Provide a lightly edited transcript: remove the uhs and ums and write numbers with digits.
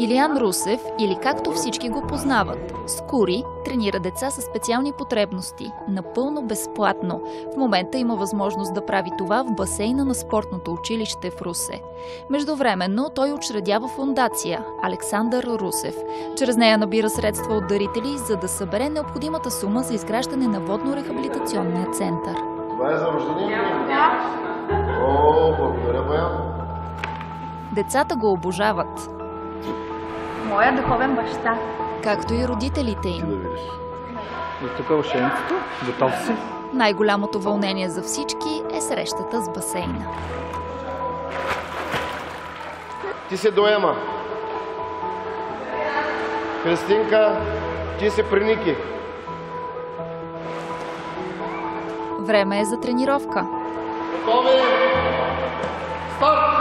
Илиян Русев, или както всички го познават, Скури, тренира деца със специални потребности, напълно безплатно. В момента има възможност да прави това в басейна на спортното училище в Русе. Междувременно той учредява фондация Александър Русев. Чрез нея набира средства от дарители, за да събере необходимата сума за изграждане на водно-рехабилитационния център. Това е за рождение? О, благодаря, Баян. Децата го обожават. Моя духовен баща. Както и родителите им. И тук е ученицето. Готов си? Най-голямото вълнение за всички е срещата с басейна. Ти се доема. Христинка, ти се приники. Време е за тренировка. Готови? Старт!